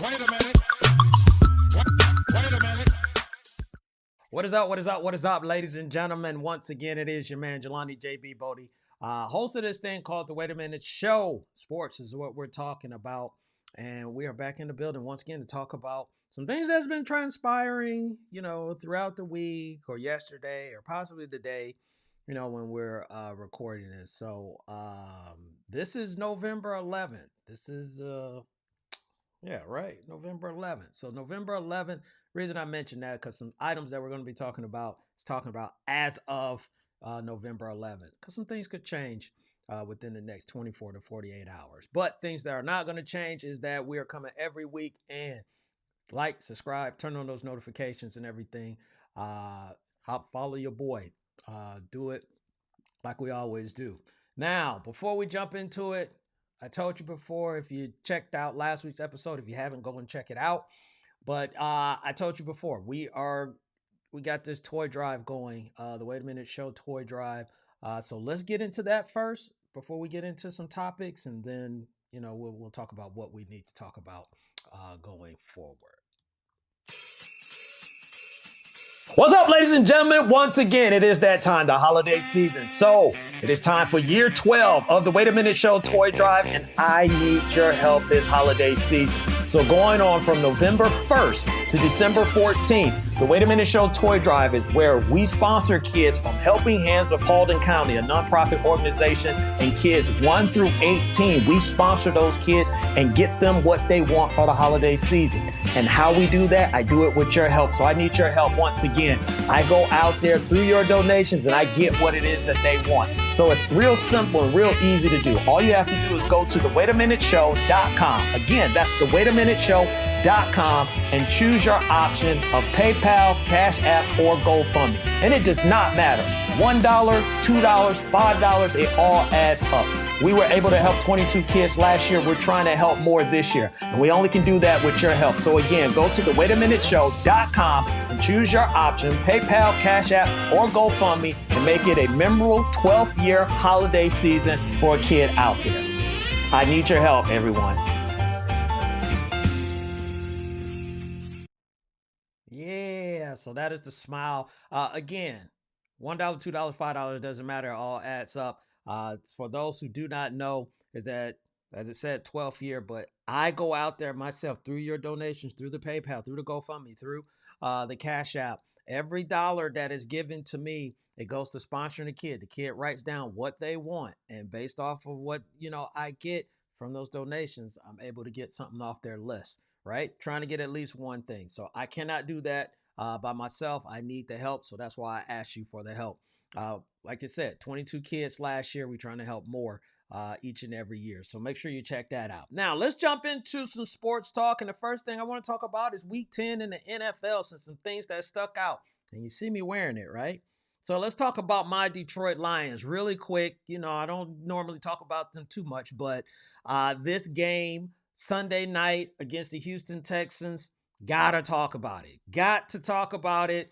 Wait a minute. Wait a minute. What is up? What is up? What is up, ladies and gentlemen? Once again, it is your man, Jelani JB Bodie, host of this thing called the Wait a Minute Show. Sports is what we're talking about. And we are back in the building once again to talk about some things that's been transpiring, throughout the week or yesterday or possibly today, when we're recording this. So this is November 11th. This is yeah, right. November 11th. So November 11th, reason I mentioned that because some items that we're going to be talking about is talking about as of November 11th, because some things could change within the next 24 to 48 hours. But things that are not going to change is that we are coming every week, and like, subscribe, turn on those notifications and everything. Follow your boy. Do it like we always do. Now, before we jump into it, I told you before, if you checked out last week's episode, if you haven't, go and check it out. But I told you before, we got this toy drive going, the Wait a Minute Show toy drive. So let's get into that first before we get into some topics, and then we'll talk about what we need to talk about going forward. What's up, ladies and gentlemen? Once again, it is that time, the holiday season. So it is time for year 12 of the Wait a Minute Show toy drive, and I need your help this holiday season. So going on from November 1st to December 14th, the Wait a Minute Show toy drive is where we sponsor kids from Helping Hands of Paulding County, a nonprofit organization, and kids 1 through 18. We sponsor those kids and get them what they want for the holiday season. And how we do that, I do it with your help. So I need your help once again. I go out there through your donations and I get what it is that they want. So it's real simple and real easy to do. All you have to do is go to thewaitaminuteshow.com. Again, that's thewaitaminuteshow.com and choose your option of PayPal, Cash App, or GoFundMe. And it does not matter. $1, $2, $5, it all adds up. We were able to help 22 kids last year. We're trying to help more this year. And we only can do that with your help. So again, go to thewaitaminuteshow.com and choose your option, PayPal, Cash App, or GoFundMe, and make it a memorable 12th year holiday season for a kid out there. I need your help, everyone. Yeah, so that is the smile. Again, $1, $2, $5, doesn't matter. It all adds up. For those who do not know, is that, as it said, 12th year, but I go out there myself through your donations, through the PayPal, through the GoFundMe, through the Cash App. Every dollar that is given to me, it goes to sponsoring the kid. The kid writes down what they want, and based off of what I get from those donations, I'm able to get something off their list, right? Trying to get at least one thing. So I cannot do that by myself. I need the help, so that's why I asked you for the help. Like I said, 22 kids last year. We're trying to help more each and every year. So make sure you check that out. Now, let's jump into some sports talk. And the first thing I want to talk about is week 10 in the NFL, and some things that stuck out. And you see me wearing it, right? So let's talk about my Detroit Lions really quick. I don't normally talk about them too much, but this game, Sunday night against the Houston Texans, gotta talk about it. Got to talk about it.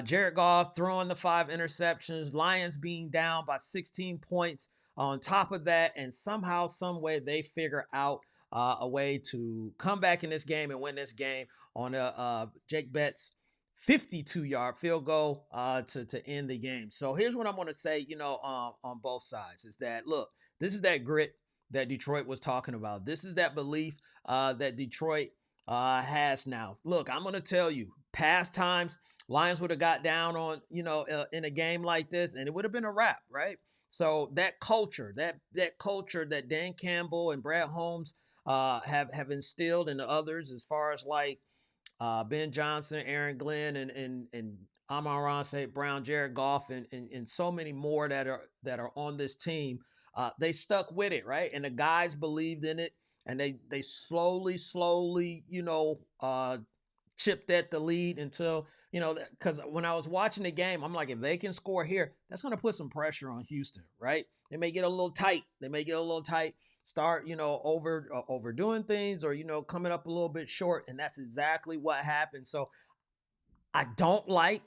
Jared Goff throwing the 5 interceptions, Lions being down by 16 points on top of that, and somehow, some way, they figure out a way to come back in this game and win this game on a Jake Betts 52-yard field goal to end the game. So here's what I'm going to say, on both sides is that, look, this is that grit that Detroit was talking about. This is that belief that Detroit has now. Look, I'm going to tell you, past times, Lions would have got down on, in a game like this, and it would have been a wrap, right? So that culture, that culture that Dan Campbell and Brad Holmes have instilled in others, as far as like Ben Johnson, Aaron Glenn, and Amon-Ra St. Brown, Jared Goff, and so many more that are on this team, they stuck with it, right? And the guys believed in it, and they slowly, chipped at the lead until, because when I was watching the game, I'm like, if they can score here, that's going to put some pressure on Houston, right? They may get a little tight. Start, overdoing things, or, coming up a little bit short. And that's exactly what happened. So I don't like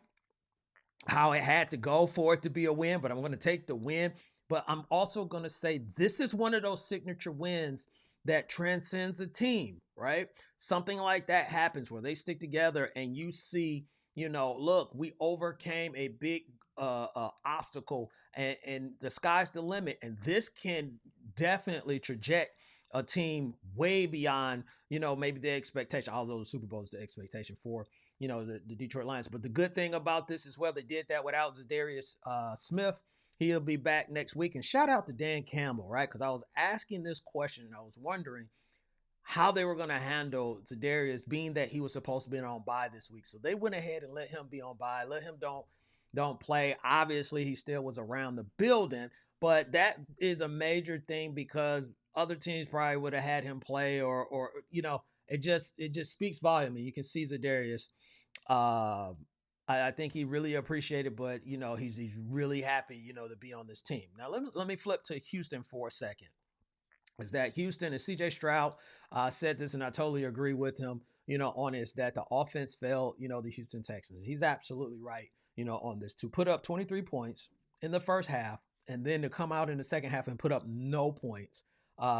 how it had to go for it to be a win, but I'm going to take the win. But I'm also going to say this is one of those signature wins that transcends a team, right? Something like that happens where they stick together and you see, look, we overcame a big obstacle, and the sky's the limit. And this can definitely traject a team way beyond, maybe the expectation, although the Super Bowl is the expectation for, the Detroit Lions. But the good thing about this as well, they did that without Zadarius Smith. He'll be back next week. And shout out to Dan Campbell, right? Because I was asking this question and I was wondering how they were going to handle Zadarius, being that he was supposed to be on bye this week. So they went ahead and let him be on bye, let him don't play. Obviously, he still was around the building, but that is a major thing because other teams probably would have had him play, or it just speaks volume. And you can see Zadarius. Uh, I think he really appreciated, but he's really happy, to be on this team. Now let me flip to Houston for a second. Is that Houston and CJ Stroud said this, and I totally agree with him, on this, that the offense failed, the Houston Texans. He's absolutely right, on this. To put up 23 points in the first half and then to come out in the second half and put up no points,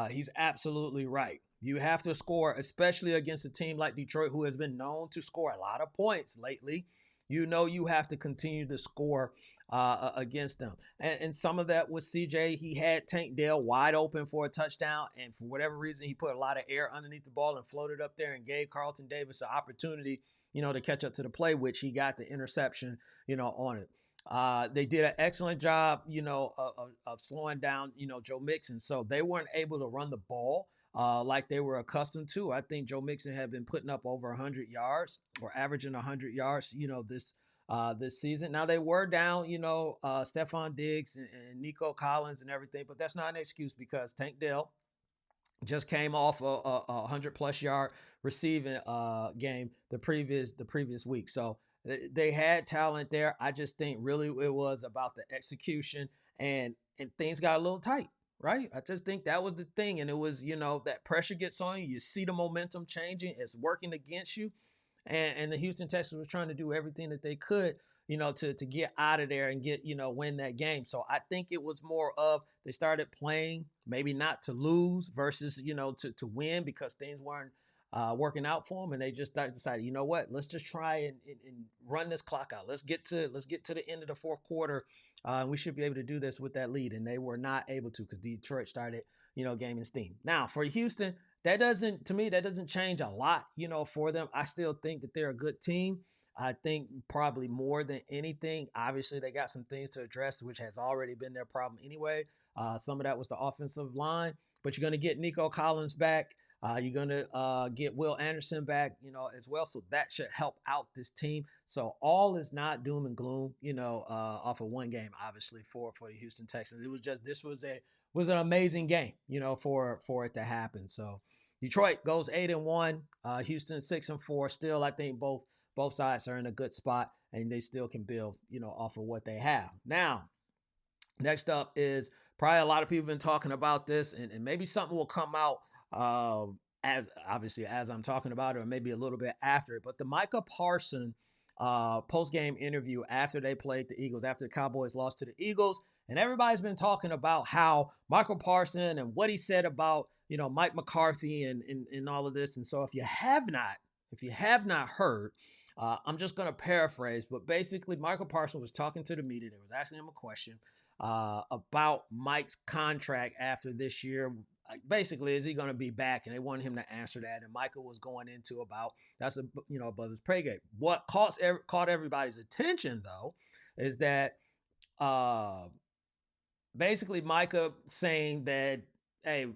he's absolutely right. You have to score, especially against a team like Detroit, who has been known to score a lot of points lately. You have to continue to score against them. And some of that was CJ. He had Tank Dell wide open for a touchdown, and for whatever reason, he put a lot of air underneath the ball and floated up there and gave Carlton Davis an opportunity, to catch up to the play, which he got the interception, on it. They did an excellent job, of slowing down, Joe Mixon. So they weren't able to run the ball like they were accustomed to. I think Joe Mixon had been putting up over 100 yards or averaging 100 yards, this season. Now they were down, Stephon Diggs and Nico Collins and everything, but that's not an excuse because Tank Dell just came off a 100+ yard receiving game the previous week. So they had talent there. I just think really it was about the execution, and things got a little tight. Right. I just think that was the thing. And it was, that pressure gets on you. You see the momentum changing. It's working against you. And the Houston Texans was trying to do everything that they could, to get out of there and get, win that game. So I think it was more of they started playing maybe not to lose versus, to win because things weren't working out for them. And they just decided, you know what, let's just try and run this clock out. Let's get to the end of the fourth quarter. We should be able to do this with that lead. And they were not able to because Detroit started, gaining steam. Now for Houston, that doesn't change a lot, for them. I still think that they're a good team. I think probably more than anything, obviously they got some things to address, which has already been their problem anyway. Some of that was the offensive line, but you're going to get Nico Collins back. You're going to get Will Anderson back, as well. So that should help out this team. So all is not doom and gloom, off of one game, obviously for the Houston Texans. It was just, this was an amazing game, for it to happen. So Detroit goes 8-1, Houston 6-4. Still, I think both sides are in a good spot and they still can build, off of what they have. Now, next up is probably a lot of people have been talking about this, and maybe something will come out as I'm talking about it, or maybe a little bit after it. But the Micah Parson post-game interview after they played the Eagles, after the Cowboys lost to the Eagles, and everybody's been talking about how Michael Parson and what he said about, Mike McCarthy and all of this. And so if you have not heard, I'm just going to paraphrase, but basically Michael Parson was talking to the media. They was asking him a question about Mike's contract after this year. Basically, is he going to be back? And they wanted him to answer that. And Michael was going into about that's above his pay grade. What caught everybody's attention though is that basically Micah saying that, hey,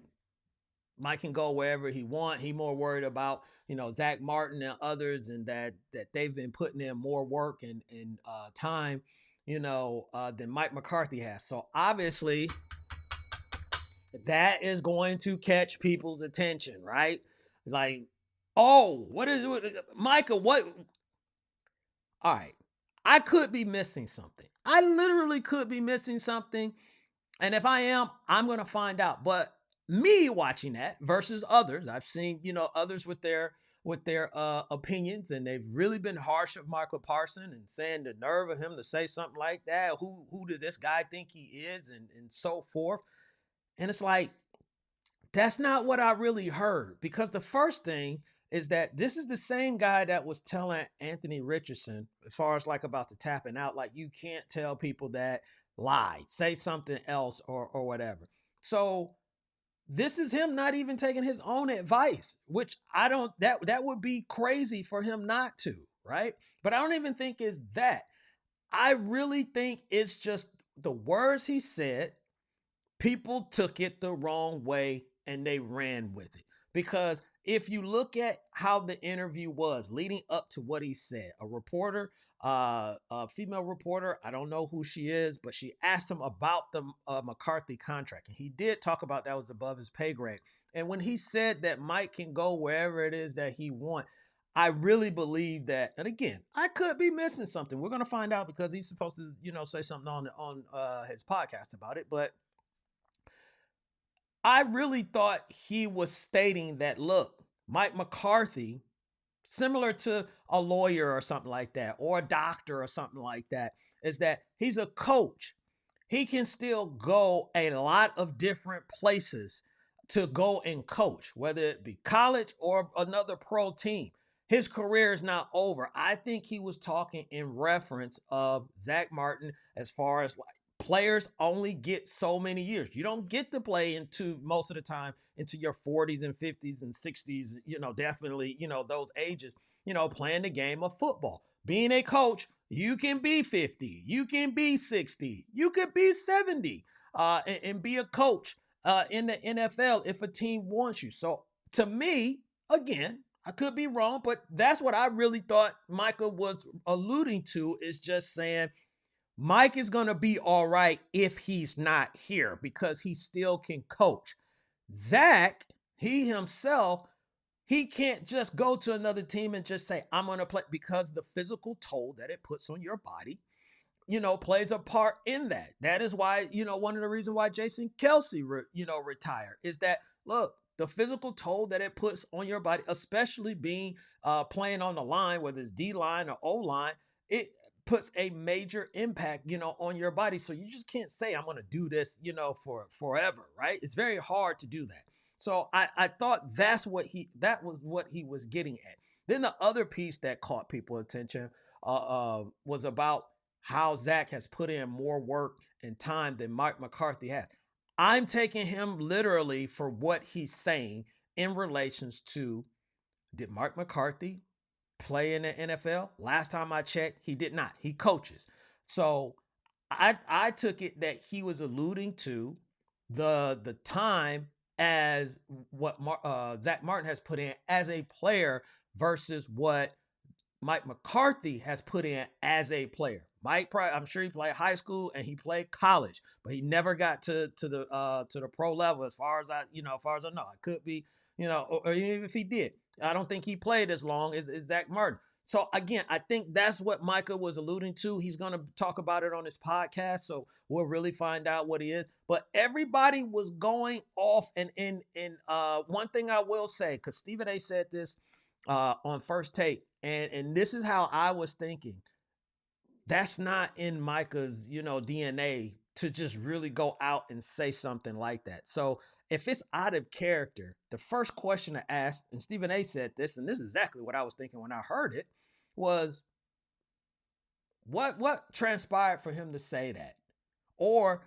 Mike can go wherever he want. He more worried about, Zach Martin and others, and that they've been putting in more work and time, than Mike McCarthy has. So obviously that is going to catch people's attention, right? Like, oh, what is it? Micah, what? All right. I could be missing something. I literally could be missing something. And if I am, I'm going to find out. But me watching that versus others, I've seen, others with their opinions, and they've really been harsh of Michael Parson and saying the nerve of him to say something like that. Who does this guy think he is, and so forth. And it's like, That's not what I really heard, because the first thing is that this is the same guy that was telling Anthony Richardson, as far as like about the tapping out, like you can't tell people that, lie, say something else, or whatever. So this is him not even taking his own advice, which I don't, that would be crazy for him not to, right? But I don't even think it's that. I really think it's just the words he said, people took it the wrong way and they ran with it. Because if you look at how the interview was leading up to what he said, a reporter, a female reporter, I don't know who she is, but she asked him about the McCarthy contract. And he did talk about that was above his pay grade. And when he said that Mike can go wherever it is that he wants, I really believe that. And again, I could be missing something. We're going to find out, because he's supposed to, say something on his podcast about it. But I really thought he was stating that, look, Mike McCarthy, similar to a lawyer or something like that, or a doctor or something like that, is that he's a coach. He can still go a lot of different places to go and coach, whether it be college or another pro team. His career is not over. I think he was talking in reference of Zach Martin, as far as like players only get so many years. You don't get to play into, most of the time, into your 40s and 50s and 60s, definitely, those ages, playing the game of football. Being a coach, you can be 50, you can be 60, you could be 70, and be a coach in the NFL if a team wants you. So to me, again, I could be wrong, but that's what I really thought Micah was alluding to, is just saying Mike is going to be all right if he's not here, because he still can coach. Zach, he himself, he can't just go to another team and just say, I'm going to play, because the physical toll that it puts on your body, plays a part in that. That is why, one of the reasons why Jason Kelsey, retired, is that, look, the physical toll that it puts on your body, especially being playing on the line, whether it's D line or O line, it puts a major impact, on your body. So you just can't say, I'm going to do this, for forever, right? It's very hard to do that. So I thought that was what he was getting at. Then the other piece that caught people's attention was about how Zach has put in more work and time than Mike McCarthy has. I'm taking him literally for what he's saying in relations to, did Mark McCarthy play in the NFL? Last time I checked, he did not. He coaches. So I took it that he was alluding to the time as what Zach Martin has put in as a player versus what Mike McCarthy has put in as a player. I'm sure he played high school and he played college, but he never got to the pro level, as far as I know. I could be, or even if he did, I don't think he played as long as Zach Martin. So again, I think that's what Micah was alluding to. He's going to talk about it on his podcast, so we'll really find out what he is. But everybody was going off, and one thing I will say, because Stephen A. said this on First Take, and this is how I was thinking. That's not in Micah's, DNA to just really go out and say something like that. So if it's out of character, the first question to ask, and Stephen A. said this, and this is exactly what I was thinking when I heard it, was what transpired for him to say that? Or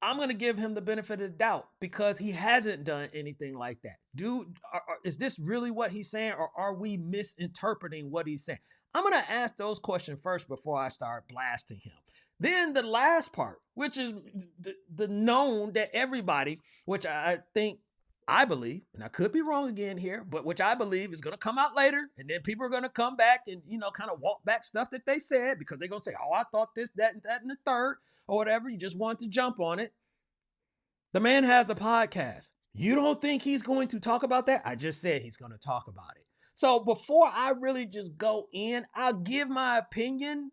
I'm going to give him the benefit of the doubt, because he hasn't done anything like that. Is this really what he's saying, or are we misinterpreting what he's saying? I'm going to ask those questions first before I start blasting him. Then the last part, which is the known that everybody, which I believe, and I could be wrong again here, but which I believe is going to come out later, and then people are going to come back and, kind of walk back stuff that they said, because they're going to say, oh, I thought this, that, and the third, or whatever. You just want to jump on it. The man has a podcast. You don't think he's going to talk about that? I just said he's going to talk about it. So before I really just go in, I'll give my opinion,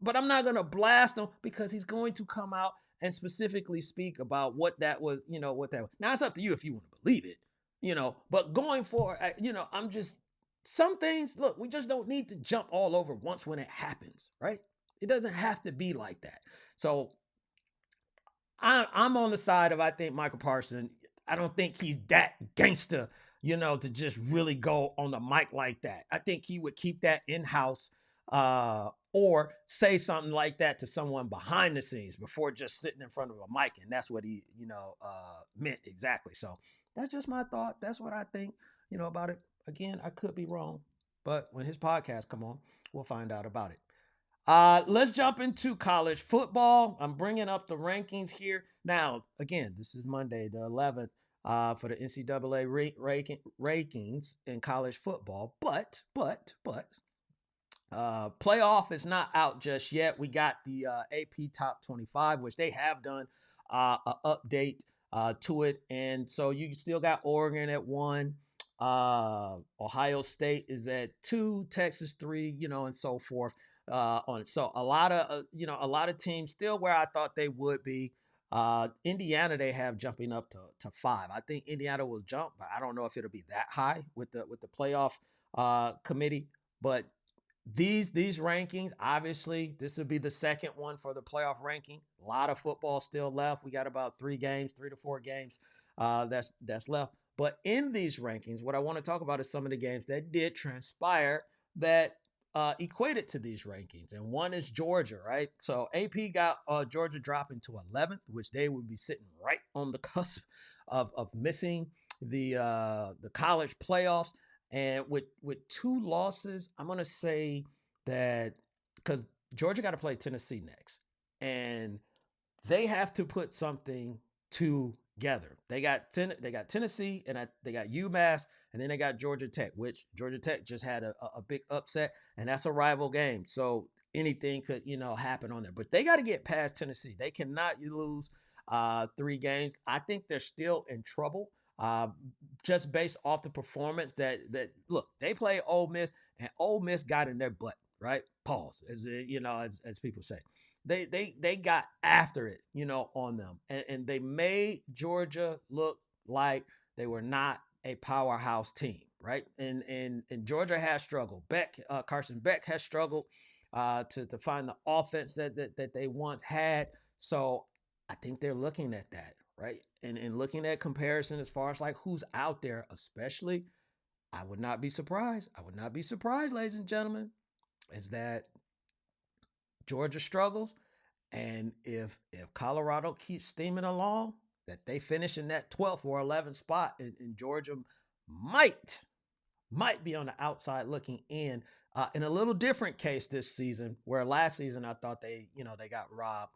but I'm not going to blast him, because he's going to come out and specifically speak about what that was, what that was. Now, it's up to you if you want to believe it, but going forward, I'm just, some things, look, we just don't need to jump all over once when it happens, right? It doesn't have to be like that. So I'm on the side of, I think Michael Parson, I don't think he's that gangster, to just really go on the mic like that. I think he would keep that in house, or say something like that to someone behind the scenes before just sitting in front of a mic. And that's what he, meant exactly. So that's just my thought. That's what I think, about it. Again, I could be wrong, but when his podcast come on, we'll find out about it. Let's jump into college football. I'm bringing up the rankings here. Now, again, this is Monday, the 11th, for the NCAA rankings in college football. But playoff is not out just yet. We got the AP Top 25, which they have done an update to it. And so you still got Oregon at 1. Ohio State is at 2, Texas 3, and so forth. On so a lot of a lot of teams still where I thought they would be. Indiana they have jumping up to 5. I think Indiana will jump, but I don't know if it'll be that high with the playoff committee. But these rankings, obviously, this will be the second one for the playoff ranking. A lot of football still left. We got about 3 to 4 games that's left. But in these rankings, what I want to talk about is some of the games that did transpire that equated to these rankings. And one is Georgia, right? So AP got Georgia dropping to 11th, which they would be sitting right on the cusp of missing the college playoffs. And with 2 losses, I'm gonna say that because Georgia got to play Tennessee next, and they have to put something together. They got Tennessee, and they got UMass, and then they got Georgia Tech, which Georgia Tech just had a big upset, and that's a rival game. So anything could happen on there. But they got to get past Tennessee. They cannot lose 3 games. I think they're still in trouble. Uh, just based off the performance that look, they play Ole Miss, and Ole Miss got in their butt, right? Pause, as people say. They got after it, on them, and they made Georgia look like they were not a powerhouse team, right? And Georgia has struggled. Carson Beck has struggled to find the offense that they once had. So I think they're looking at that, right? And looking at comparison as far as like who's out there, especially, I would not be surprised. I would not be surprised, ladies and gentlemen, is that Georgia struggles. And if Colorado keeps steaming along, that they finish in that 12th or 11th spot, and Georgia might be on the outside looking in a little different case this season, where last season I thought they got robbed.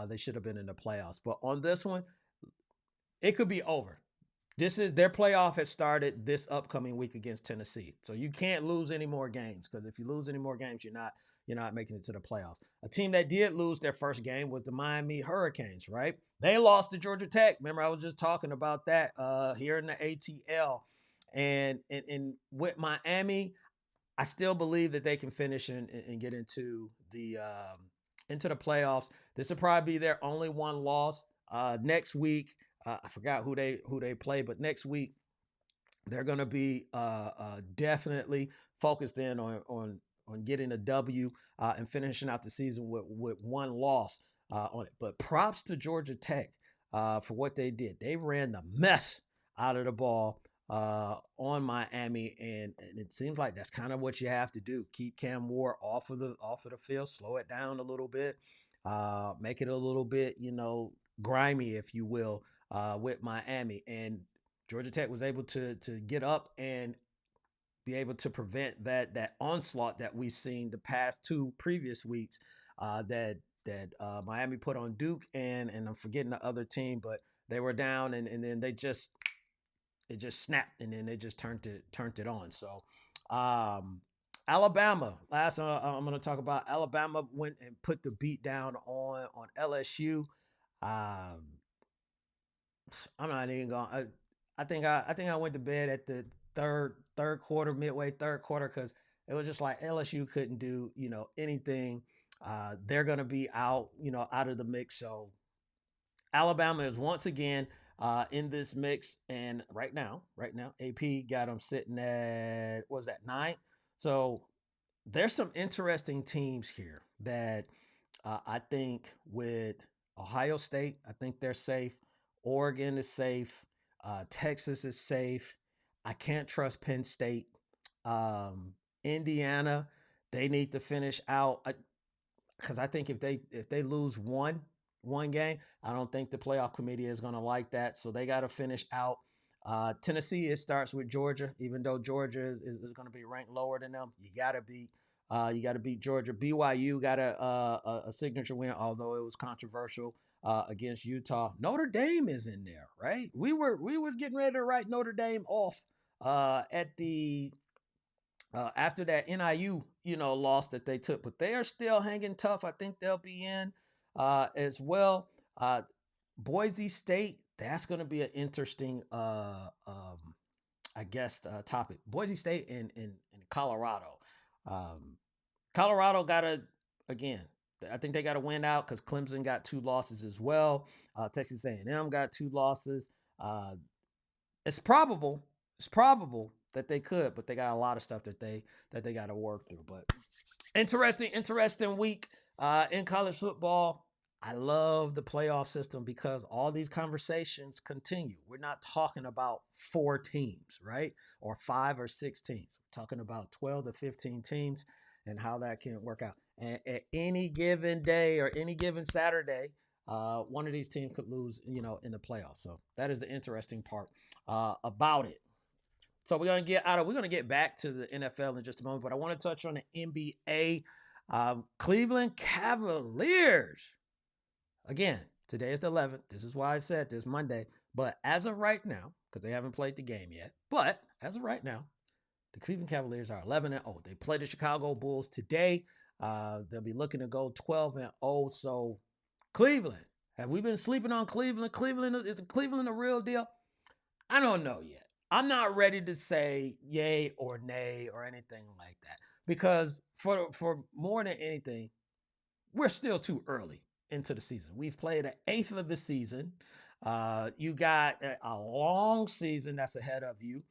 They should have been in the playoffs. But on this one, it could be over. This is their playoff has started this upcoming week against Tennessee. So you can't lose any more games, because if you lose any more games, you're not making it to the playoffs. A team that did lose their first game was the Miami Hurricanes, right? They lost to Georgia Tech. Remember, I was just talking about that here in the ATL. And with Miami, I still believe that they can finish and get into the playoffs. This will probably be their only one loss. Next week, I forgot who they play, but next week they're going to be definitely focused in on getting a W and finishing out the season with one loss on it. But props to Georgia Tech for what they did. They ran the mess out of the ball on Miami, and it seems like that's kind of what you have to do. Keep Cam Ward off of the field, slow it down a little bit, make it a little bit grimy, if you will, with Miami. And Georgia Tech was able to get up and be able to prevent that onslaught that we've seen the past 2 previous weeks that Miami put on Duke, and I'm forgetting the other team, but they were down, and then it just snapped, and then they just turned it on. So Alabama, last I'm going to talk about. Alabama went and put the beat down on LSU. um I'm not even going. I think I went to bed at the third quarter, midway third quarter, because it was just like LSU couldn't do anything. They're gonna be out of the mix. So Alabama is once again in this mix, and right now, AP got them sitting at, what was that, 9? So there's some interesting teams here that I think with Ohio State, I think they're safe. Oregon is safe. Texas is safe. I can't trust Penn State. Indiana, they need to finish out because I think if they lose one game, I don't think the playoff committee is going to like that. So they got to finish out. Tennessee, it starts with Georgia. Even though Georgia is going to be ranked lower than them, you got to beat Georgia. BYU got a signature win, although it was controversial against Utah. Notre Dame is in there, right? We were getting ready to write Notre Dame off at the after that NIU, loss that they took, but they are still hanging tough. I think they'll be in as well. Boise State, that's going to be an interesting, I guess, topic. Boise State in Colorado. Um, Colorado got to, again, I think they got to win out because Clemson got 2 losses as well. Texas A&M got 2 losses. Uh, it's probable. It's probable that they could, but they got a lot of stuff that they got to work through. But interesting week in college football. I love the playoff system because all these conversations continue. We're not talking about 4 teams, right? Or 5 or 6 teams. We're talking about 12 to 15 teams and how that can work out. And at any given day or any given Saturday, one of these teams could lose, in the playoffs. So that is the interesting part about it. So we're gonna get back to the NFL in just a moment, but I want to touch on the NBA. Cleveland Cavaliers. Again, today is the 11th. This is why I said this Monday. But as of right now, because they haven't played the game yet, but as of right now, the Cleveland Cavaliers are 11-0. They play the Chicago Bulls today. They'll be looking to go 12-0. So Cleveland, have we been sleeping on Cleveland? Is Cleveland the real deal? I don't know yet. I'm not ready to say yay or nay or anything like that because for more than anything, we're still too early into the season. We've played an eighth of the season. You got a long season that's ahead of you.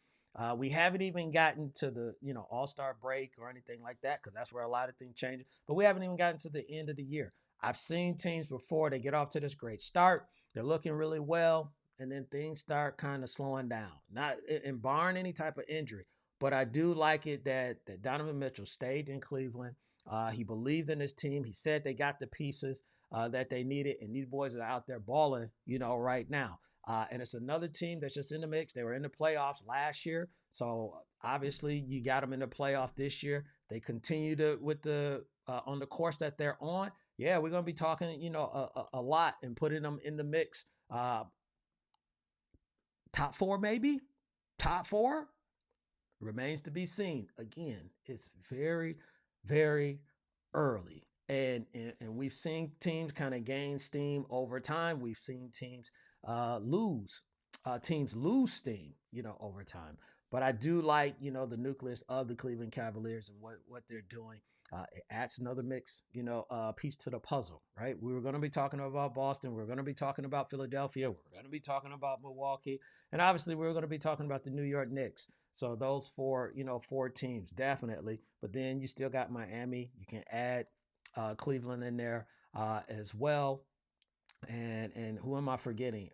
We haven't even gotten to the All-Star break or anything like that because that's where a lot of things change. But we haven't even gotten to the end of the year. I've seen teams before they get off to this great start. They're looking really well, and then things start kind of slowing down. Not in barring any type of injury, but I do like it that Donovan Mitchell stayed in Cleveland. He believed in his team. He said they got the pieces that they needed, and these boys are out there balling, right now. And it's another team that's just in the mix. They were in the playoffs last year, so obviously you got them in the playoff this year. They continue to with the on the course that they're on. Yeah, we're gonna be talking, a lot and putting them in the mix. Top 4, maybe top 4 remains to be seen. Again, it's very, very early. And we've seen teams kind of gain steam over time. We've seen teams lose steam, over time. But I do like, the nucleus of the Cleveland Cavaliers and what they're doing. It adds another mix, piece to the puzzle, right? We were going to be talking about Boston. We're going to be talking about Philadelphia. We're going to be talking about Milwaukee. And obviously, we're going to be talking about the New York Knicks. So those 4 teams, definitely. But then you still got Miami. You can add Cleveland in there as well. And who am I forgetting?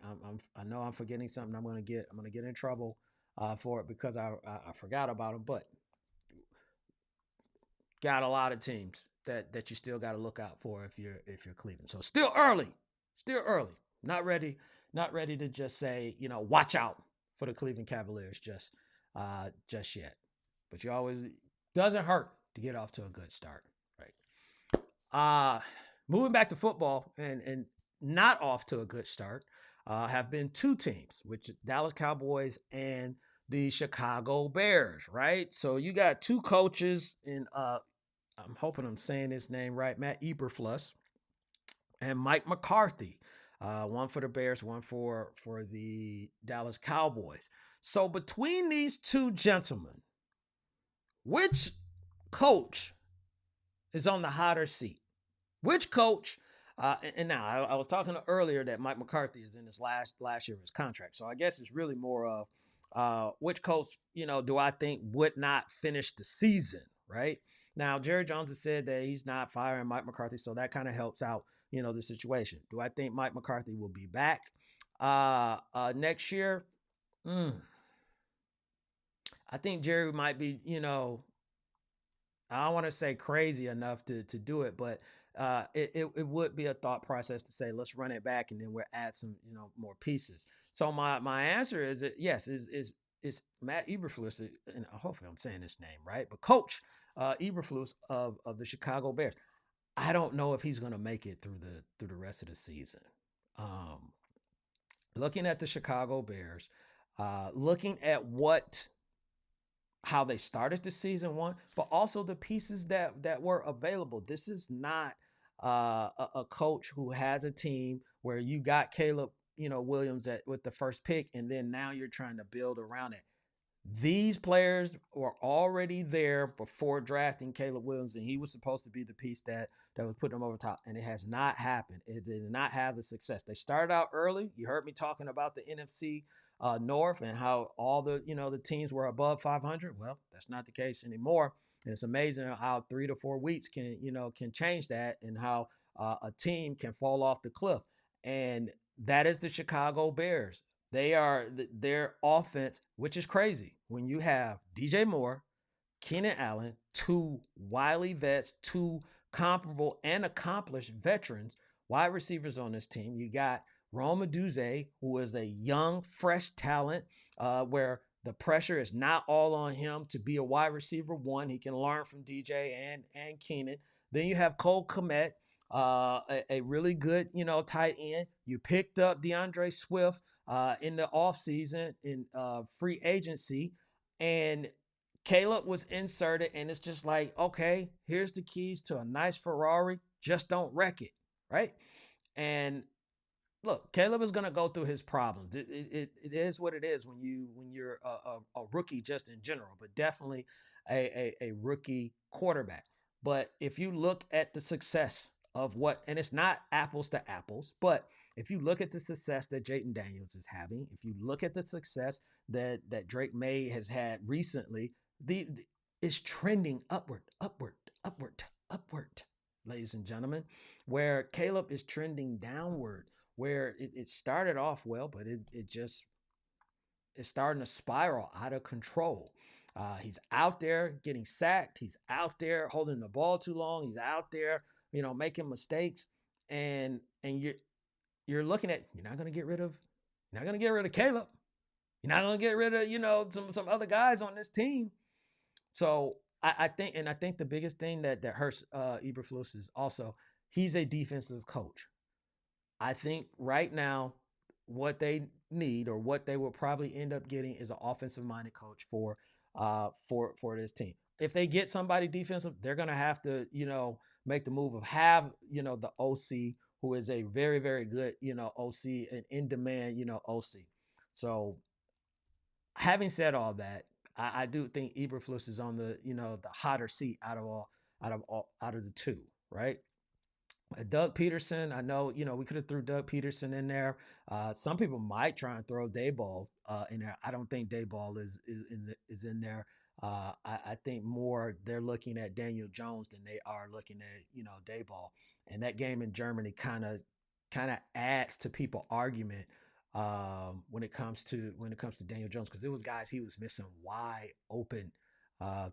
I know I'm forgetting something. I'm gonna get in trouble for it because I forgot about them. But got a lot of teams that you still got to look out for if you're Cleveland. So still early. Not ready to just say watch out for the Cleveland Cavaliers just yet. But you always doesn't hurt to get off to a good start, right? Moving back to football and not off to a good start have been 2 teams, which Dallas Cowboys and the Chicago Bears, right? So you got 2 coaches in I'm hoping I'm saying his name right, Matt Eberflus and Mike McCarthy. One for the Bears, one for the Dallas Cowboys. So between these 2 gentlemen, which coach is on the hotter seat? Which coach? And now I was talking earlier that Mike McCarthy is in his last year of his contract. So I guess it's really more of which coach, do I think would not finish the season, right? Now, Jerry Jones has said that he's not firing Mike McCarthy, so that kind of helps out, the situation. Do I think Mike McCarthy will be back next year? Mm, I think Jerry might be, I don't want to say crazy enough to do it, but it would be a thought process to say let's run it back and then we'll add some more pieces. So my answer is that yes is Matt Eberflus, and hopefully I'm saying this name right, but Coach Eberflus of the Chicago Bears. I don't know if he's going to make it through the rest of the season. Um, Looking at the Chicago Bears, looking at what how they started the season one, but also the pieces that were available. This is not a coach who has a team where you got Caleb, Williams with the first pick, and then now you're trying to build around it. These players were already there before drafting Caleb Williams, and he was supposed to be the piece that was putting them over top, and it has not happened. It did not have the success. They started out early. You heard me talking about the NFC North and how all the teams were above 500. Well, that's not the case anymore, and it's amazing how 3 to 4 weeks can change that, and how a team can fall off the cliff. And that is the Chicago Bears. They are their offense, which is crazy when you have DJ Moore, Keenan Allen, two wily vets, two comparable and accomplished veterans, wide receivers on this team. You got Rome Duze, who is a young, fresh talent, where the pressure is not all on him to be a wide receiver one. He can learn from DJ and Keenan. Then you have Cole Kmet, a really good, tight end. You picked up DeAndre Swift in the offseason in free agency, and Caleb was inserted, and it's just like, okay, here's the keys to a nice Ferrari. Just don't wreck it, right? And look, Caleb is going to go through his problems. It is what it is when you're a rookie just in general, but definitely a rookie quarterback. But if you look at the success of what, and it's not apples to apples, but if you look at the success that Jayden Daniels is having, if you look at the success that Drake May has had recently, the it's trending upward, upward, upward, upward, ladies and gentlemen, where Caleb is trending downward, where it started off well, but it just is starting to spiral out of control. He's out there getting sacked. He's out there holding the ball too long. He's out there, making mistakes. And you're looking at you're not gonna get rid of Caleb. You're not gonna get rid of some other guys on this team. So I think the biggest thing that hurts Eberflus is also he's a defensive coach. I think right now, what they need or what they will probably end up getting is an offensive minded coach for this team. If they get somebody defensive, they're gonna have to make the move of have the OC who is a very very good OC and in demand OC. So having said all that, I do think Eberflus is on the hotter seat out of the two, right? Doug Peterson, I know, we could have threw Doug Peterson in there. Some people might try and throw Dayball in there. I don't think Dayball is in there. I think more they're looking at Daniel Jones than they are looking at Dayball. And that game in Germany kind of adds to people argument when it comes to Daniel Jones, because it was guys he was missing wide open.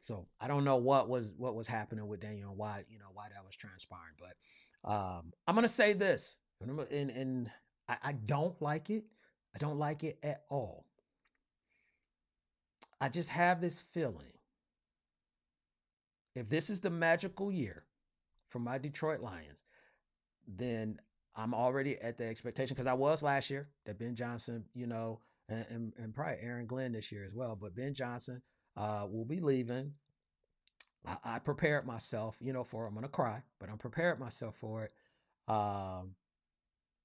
So I don't know what was happening with Daniel and why that was transpiring, but I'm gonna say this, and I don't like it. I don't like it at all. I just have this feeling if this is the magical year for my Detroit Lions, then I'm already at the expectation because I was last year that Ben Johnson, and probably Aaron Glenn this year as well. But Ben Johnson will be leaving. I prepared myself, for I'm gonna cry, but I'm prepared myself for it. Um,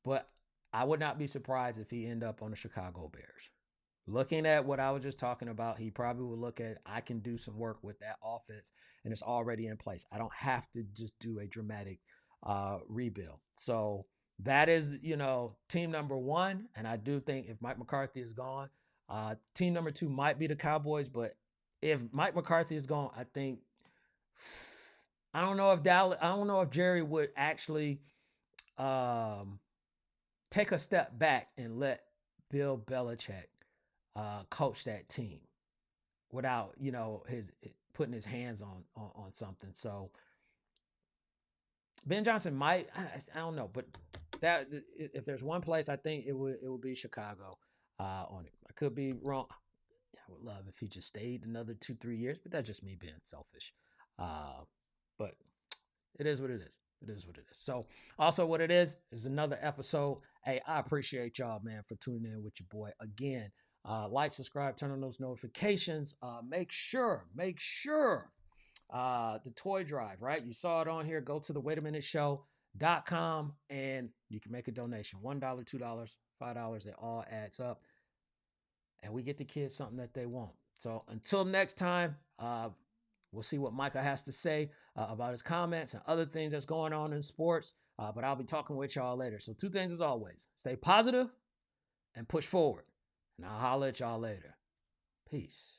But I would not be surprised if he end up on the Chicago Bears. Looking at what I was just talking about, he probably would look at I can do some work with that offense, and it's already in place. I don't have to just do a dramatic rebuild. So that is, team number one. And I do think if Mike McCarthy is gone, team number two might be the Cowboys. But if Mike McCarthy is gone, I think I don't know if Jerry would actually um, take a step back and let Bill Belichick coach that team without his putting his hands on something. So Ben Johnson might, I don't know, but that if there's one place I think it would be Chicago on it. I could be wrong. I would love if he just stayed another 2-3 years, but that's just me being selfish. But it is what it is. It is what it is. So, also, what it is another episode. Hey, I appreciate y'all, man, for tuning in with your boy again. Like, subscribe, turn on those notifications. Make sure the toy drive, right? You saw it on here. Go to the waitaminuteshow.com and you can make a donation. $1, $2, $5. It all adds up. And we get the kids something that they want. So until next time, we'll see what Micah has to say about his comments and other things that's going on in sports. But I'll be talking with y'all later. So 2 things as always. Stay positive and push forward. And I'll holler at y'all later. Peace.